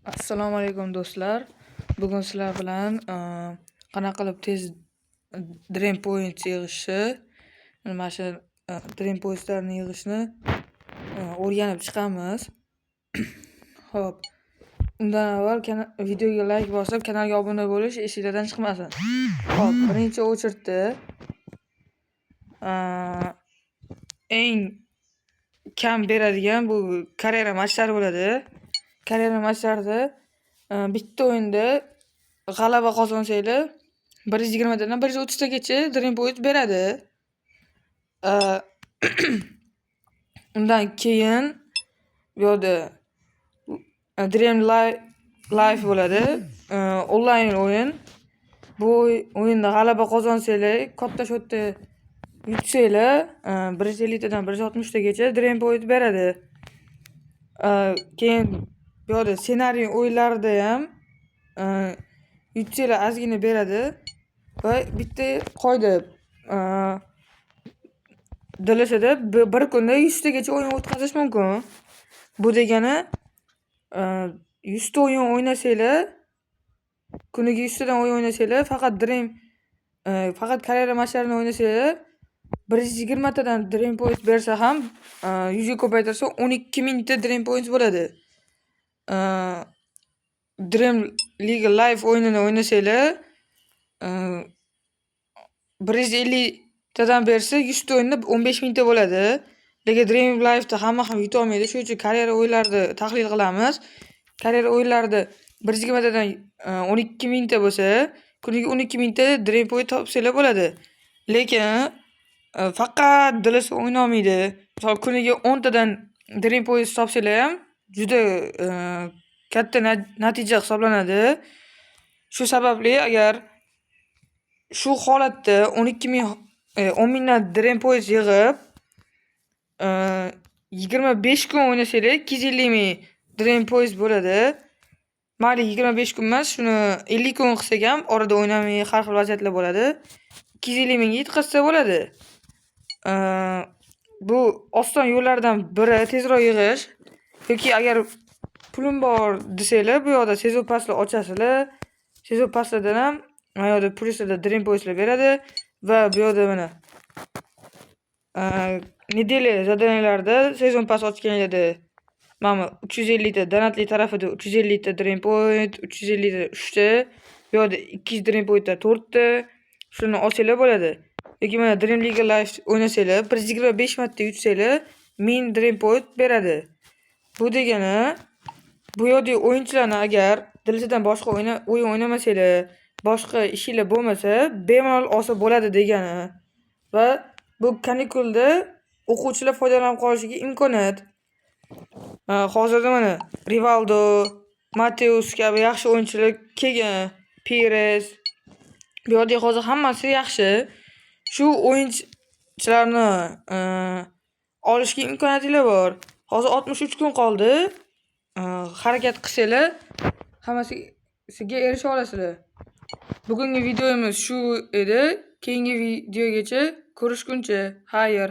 Assalomu alaykum do'stlar. Bugun sizlar bilan qanaqa qilib tez Dream Points yig'ishni, mana shu Dream Points'larni yig'ishni o'rganib chiqamiz. Xo'p, undan avval videoga like bosib, kanalga obuna bo'lish esingizdan chiqmasin. Xo'p, birinchi o'chirtda eng kam beradigan bu karyera matchlari bo'ladi. Karyera matchlarida bitta o'yinda g'alaba qozonsanglar 120 dan 130 tagacha Dream Points beradi. Undan keyin bu yerda Dream Life bo'ladi. Onlayn o'yin. Bu o'yinda g'alaba qozonsanglar, katta shotda yutsanglar 150 dan 160 tagacha Dream Points beradi. Keyin bu yerda ssenariy o'yinlarida ham yutsanglar ozgina beradi va bitta qoida dilashada bir kunda 100 tagacha o'yin o'tkazish mumkin. Bu degani 100 ta o'yin o'ynasanglar, kuniga 100 tadan o'yin o'ynasanglar, faqat karyera matchlarini o'ynasanglar 120 tadan Dream Points bersa ham 100 ga ko'paytirsa 12 ta Dream Points bo'ladi. Dream League Live o'yinini o'ynasanglar 150 tadan bersa 100 ta o'yinda 15 ta bo'ladi. Lekin Dream Live'da hamma ham yuta olmaydi. Shuning uchun karyera o'yinlarini tahlil qilamiz. Karyera o'yinlarida 120 tadan 12 ta bo'lsa, kuniga 12 ta Dream Point topsanglar bo'ladi. Lekin faqat dilasa o'ynolmaydi. Misol kuniga 10 tadan Dream Point topsanglar ham juda katta natija hisoblanadi. Shu sababli agar shu holatda 10 mingdan Dream Points yig'ib 25 kun o'ynasanglar 250 ming Dream Points bo'ladi. Mayli 25 kun emas, shuni 50 kun qilsak ham orada o'ynamay har xil vaziyatlar bo'ladi. 250 mingga yetkazsa bo'ladi. Bu oson yo'llardan biri tezroq yig'ish. Yoki agar pulim bor desanglar, bu yerda sezon passlar ochasizlar. Sezon passlardan ham mana yerda pulslarda Dream Pointslar beradi va bu yerda mana nedeli zadaniyalarda sezon pass ochganlarda mana 350 ta donatli tarafida 350 ta Dream Point, 350 ta 3 ta, bu yerda 200 Dream Pointda 4 ta. Shuni olsanglar bo'ladi. Yoki mana Dream League Live o'ynasanglar 125 marta yutsanglar 1000 Dream Point beradi. Bu degani bu yerda o'yinchilarni agar dilsidan boshqa o'yin o'ynamasanglar, boshqa ishinglar bo'lmasa, bemalol olsa bo'ladi degani. Va bu kanikulda o'quvchilar foydalanib qolishiga imkoniyat. Hozirda mana Rivaldo, Mateus kabi yaxshi o'yinchilar kelgan, Pires. Bu yerda hozir hammasi yaxshi. Shu o'yinchilarni olishga imkoniyatingiz bor. Hozir 63 kun qoldi. Harakat qilsanglar, hammasiga erisha olasizlar. Bugungi videomiz shu edi. Keyingi videogacha ko'rishguncha, xayr.